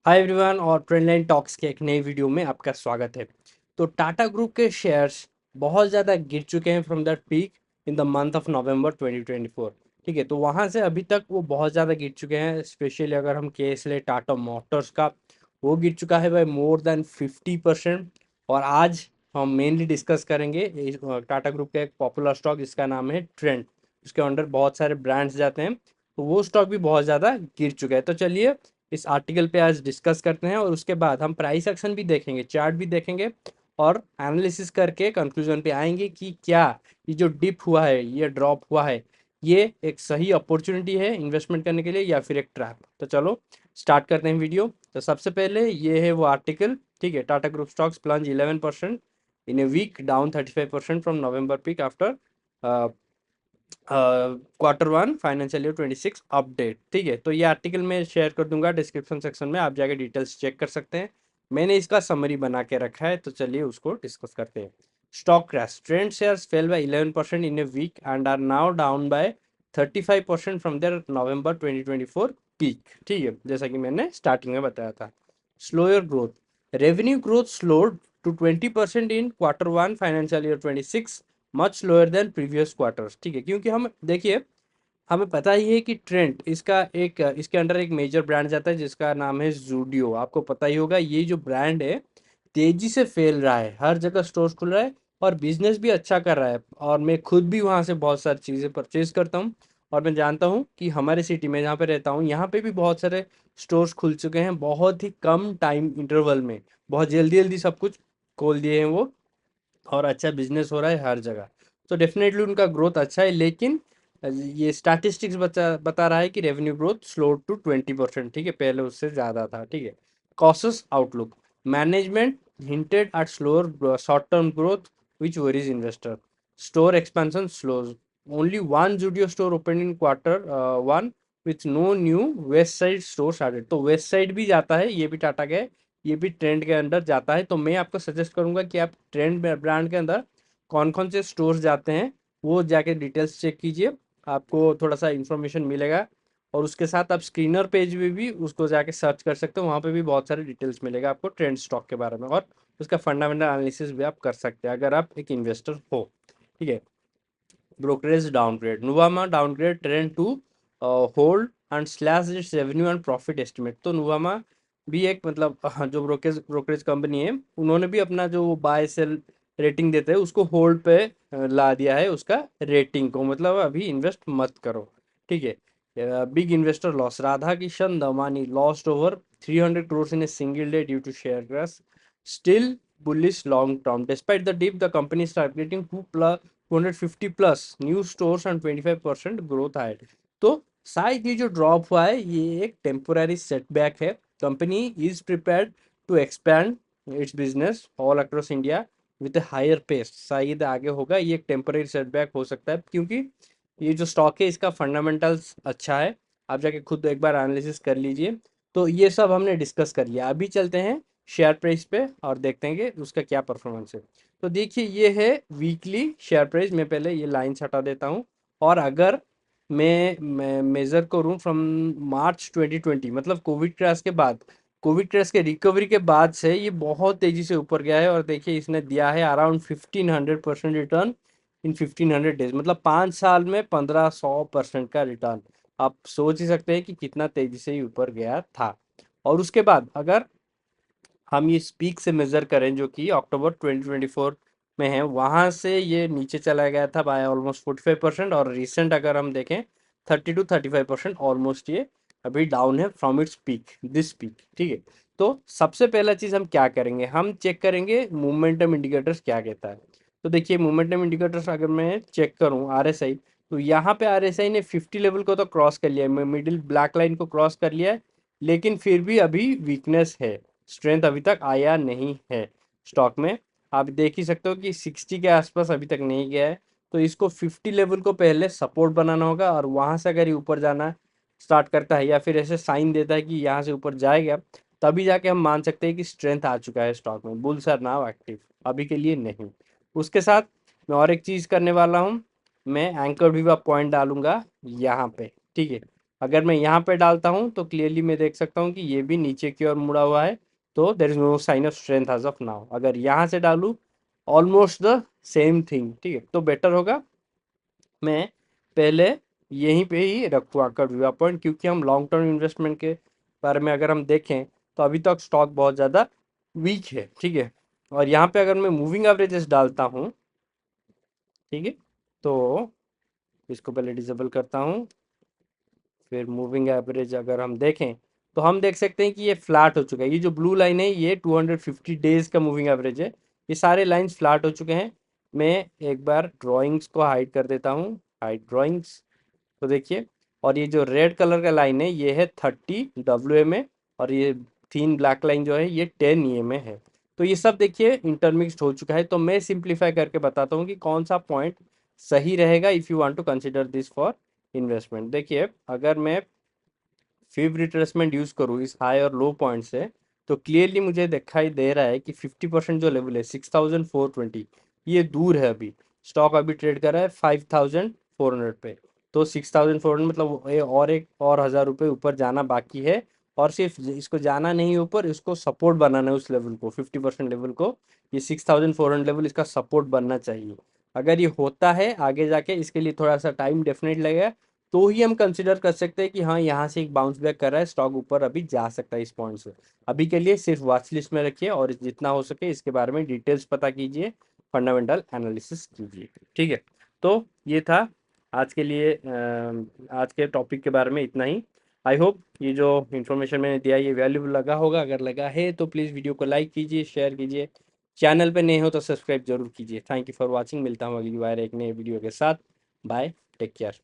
Hi everyone और trendline talks के एक नई वीडियो में आपका स्वागत है। तो टाटा ग्रुप के शेयर्स बहुत ज़्यादा गिर चुके हैं from that peak in the month of November 2024। ठीक है, तो वहाँ से अभी तक वो बहुत ज़्यादा गिर चुके हैं। स्पेशली अगर हम केस ले टाटा मोटर्स का, वो गिर चुका है बाय मोर देन 50%। और आज हम मेनली डिस्कस करेंगे टाटा ग्रुप का एक पॉपुलर स्टॉक जिसका नाम है ट्रेंड। उसके अंडर बहुत सारे ब्रांड्स जाते हैं, तो वो स्टॉक भी बहुत ज़्यादा गिर चुका है। तो चलिए इस आर्टिकल पे आज डिस्कस करते हैं और उसके बाद हम प्राइस एक्शन भी देखेंगे, चार्ट भी देखेंगे और एनालिसिस करके कंक्लूजन पे आएंगे कि क्या ये जो डिप हुआ है, ये ड्रॉप हुआ है, ये एक सही अपॉर्चुनिटी है इन्वेस्टमेंट करने के लिए या फिर एक ट्रैप। तो चलो स्टार्ट करते हैं वीडियो। तो सबसे पहले ये है वो आर्टिकल। ठीक है, Tata group stocks plunge 11% in a week, down 35% from November peak after Q1 financial year 26 update. ठीक है, तो ये आर्टिकल मैं शेयर कर दूंगा डिस्क्रिप्शन सेक्शन में, आप जाके डिटेल्स चेक कर सकते हैं। मैंने इसका समरी बना के रखा है, तो चलिए उसको डिस्कस करते हैं। Stock crash, Trent shares fell by 11% in a week and are now down by 35% from their November 2024 peak. ठीक है, जैसा कि मैंने स्टार्टिंग में बताया था। Slower growth, revenue growth slowed to 20% in Q1 financial year 26, much lower than previous quarters. ठीक है, क्योंकि हम देखिए, हमें पता ही है कि ट्रेंड इसका एक इसके अंडर एक मेजर ब्रांड जाता है जिसका नाम है जूडियो। आपको पता ही होगा, ये जो ब्रांड है तेजी से फैल रहा है, हर जगह स्टोर खुल रहा है और बिजनेस भी अच्छा कर रहा है। और मैं खुद भी वहाँ से बहुत सारी चीज़ें परचेज करता हूँ और मैं जानता हूँ कि हमारे सिटी में जहाँ पे रहता हूँ, यहाँ पे भी बहुत सारे स्टोर्स खुल चुके हैं बहुत ही कम टाइम इंटरवल में। बहुत जल्दी जल्दी सब कुछ खोल दिए हैं वो, और अच्छा बिजनेस हो रहा है हर जगह। तो डेफिनेटली उनका ग्रोथ अच्छा है, लेकिन ये स्टैटिस्टिक्स बता रहा है कि रेवेन्यू ग्रोथ स्लो टू 20%। ठीक है, पहले उससे ज़्यादा था। ठीक है, cautious outlook, management hinted at slower short-term growth, which worries investor. Store expansion slows. Only one Zudio store opened in Q1 with no new West Side stores added. तो west side भी जाता है, ये भी टाटा का है, ये भी ट्रेंड के अंदर जाता है। तो मैं आपको सजेस्ट करूंगा कि आप ट्रेंड ब्रांड के अंदर कौन कौन से स्टोर्स जाते हैं वो जाके डिटेल्स चेक कीजिए, आपको थोड़ा सा इंफॉर्मेशन मिलेगा। और उसके साथ आप स्क्रीनर पेज में भी उसको जाके सर्च कर सकते हो, वहाँ पे भी बहुत सारे डिटेल्स मिलेगा आपको ट्रेंड स्टॉक के बारे में, और उसका फंडामेंटल एनालिसिस भी आप कर सकते हैं अगर आप एक इन्वेस्टर हो। ठीक है, brokerage downgrade, Nuvama downgrade Trent to hold and slash its revenue and profit estimate. तो नुवामा भी एक मतलब जो ब्रोकरेज कंपनी है, उन्होंने भी अपना जो बाय सेल रेटिंग देते हैं उसको होल्ड पे ला दिया है, उसका रेटिंग को, मतलब अभी इन्वेस्ट मत करो। ठीक है, big investor loss, Radha Kishan Damani lost over 300 crores in a single day due to share crash. Still bullish long term. Despite the dip, the company is targeting 250 plus new stores and 25% growth ahead. तो शायद ये जो drop हुआ है ये एक temporary setback है। Company is prepared to expand its business all across India with higher pace. शायद आगे होगा, ये एक टेम्पोररी सेटबैक हो सकता है, क्योंकि ये जो स्टॉक है इसका फंडामेंटल्स अच्छा है। आप जाके खुद एक बार एनालिसिस कर लीजिए। तो ये सब हमने डिस्कस कर लिया, अभी चलते हैं शेयर प्राइस पे और देखते हैं कि उसका क्या परफॉर्मेंस है। तो देखिए, ये है वीकली शेयर प्राइस। मैं पहले ये लाइन हटा देता हूँ, और अगर मैं मेजर करूँ फ्रॉम मार्च 2020, मतलब कोविड क्रैश के बाद, कोविड क्रैश के रिकवरी के बाद से ये बहुत तेजी से ऊपर गया है। और देखिए, इसने दिया है अराउंड 1500% रिटर्न इन 1500 डेज, मतलब 5 साल में 1500% का रिटर्न। आप सोच ही सकते हैं कि कितना तेजी से ये ऊपर गया था। और उसके बाद अगर हम ये पीक से मेजर करें जो कि अक्टूबर 2024 में है, वहां से ये नीचे चला गया था बाय ऑलमोस्ट 45%। और रिसेंट अगर हम देखें 30 to 35% ऑलमोस्ट ये अभी डाउन है from its peak, this peak. ठीक है, तो सबसे पहला चीज हम क्या करेंगे, हम चेक करेंगे मोमेंटम इंडिकेटर्स क्या कहता है। तो देखिए, मोमेंटम इंडिकेटर्स अगर मैं चेक करूं आरएसआई, तो यहाँ पे आरएसआई ने 50 लेवल को तो क्रॉस कर लिया है, मिडिल ब्लैक लाइन को क्रॉस कर लिया है, लेकिन फिर भी अभी वीकनेस है, स्ट्रेंथ अभी तक आया नहीं है स्टॉक में। आप देख ही सकते हो कि 60 के आसपास अभी तक नहीं गया है। तो इसको 50 लेवल को पहले सपोर्ट बनाना होगा, और वहां से अगर ये ऊपर जाना स्टार्ट करता है या फिर ऐसे साइन देता है कि यहाँ से ऊपर जाएगा, तभी जाके हम मान सकते हैं कि स्ट्रेंथ आ चुका है स्टॉक में। बुल्स आर नाउ एक्टिव, अभी के लिए नहीं। उसके साथ मैं और एक चीज करने वाला हूँ, मैं एंकर विवा पॉइंट डालूंगा यहाँ पे। ठीक है, अगर मैं यहाँ पे डालता हूँ तो क्लियरली मैं देख सकता हूँ कि ये भी नीचे की ओर मुड़ा हुआ है, तो there is no sign of strength as of now. अगर यहाँ से डालूँ, ऑलमोस्ट द सेम थिंग, ठीक है। तो बेटर होगा मैं पहले यहीं पे ही रखूँ आकर व्यू पॉइंट, क्योंकि हम लॉन्ग टर्म इन्वेस्टमेंट के बारे में अगर हम देखें तो अभी तक स्टॉक बहुत ज़्यादा वीक है, ठीक है। और यहाँ पे अगर मैं मूविंग एवरेजेस डालता हूँ, ठीक है, तो इसको पहले डिसेबल करता हूँ। फिर मूविंग एवरेज अगर हम देखें तो हम देख सकते हैं कि ये फ्लैट हो चुका है। ये जो ब्लू लाइन है ये 250 डेज का मूविंग एवरेज है। ये सारे लाइंस फ्लैट हो चुके हैं। मैं एक बार ड्राइंग्स को हाइड कर देता हूँ, हाइड ड्राइंग्स। तो देखिए, और ये जो रेड कलर का लाइन है ये है 30 डब्ल्यू में, और ये थीन ब्लैक लाइन जो है ये 10 ई में है। तो ये सब देखिए इंटरमिक्स्ड हो चुका है। तो मैं सिंप्लीफाई करके बताता हूँ कि कौन सा पॉइंट सही रहेगा if you want to consider this for investment. देखिए, अगर मैं फिब रिट्रेसमेंट यूज़ करूँ इस हाई और लो पॉइंट से, तो क्लियरली मुझे दिखाई दे रहा है कि 50% जो लेवल है 6420, ये दूर है। अभी स्टॉक अभी ट्रेड कर रहा है 5400 पे। तो 6400 मतलब ये और एक और 1000 रुपये ऊपर जाना बाकी है। और सिर्फ इसको जाना नहीं ऊपर, इसको सपोर्ट बनाना है उस लेवल को, 50% लेवल को। ये 6400 लेवल इसका सपोर्ट बनना चाहिए। अगर ये होता है आगे जाके, इसके लिए थोड़ा सा टाइम डेफिनेट लगेगा, तो ही हम कंसिडर कर सकते हैं कि हाँ यहाँ से एक बाउंस बैक कर रहा है स्टॉक, ऊपर अभी जा सकता है इस पॉइंट से। अभी के लिए सिर्फ वॉच लिस्ट में रखिए और जितना हो सके इसके बारे में डिटेल्स पता कीजिए, फंडामेंटल एनालिसिस कीजिए, ठीक है। तो ये था आज के लिए, आज के टॉपिक के बारे में इतना ही। आई होप ये जो इन्फॉर्मेशन मैंने दिया ये वैल्यूबल लगा होगा। अगर लगा है तो प्लीज़ वीडियो को लाइक कीजिए, शेयर कीजिए। चैनल पे नए हो तो सब्सक्राइब जरूर कीजिए। Thank you for watching. मिलता हूँ अगली बार एक नए वीडियो के साथ। Bye, take care.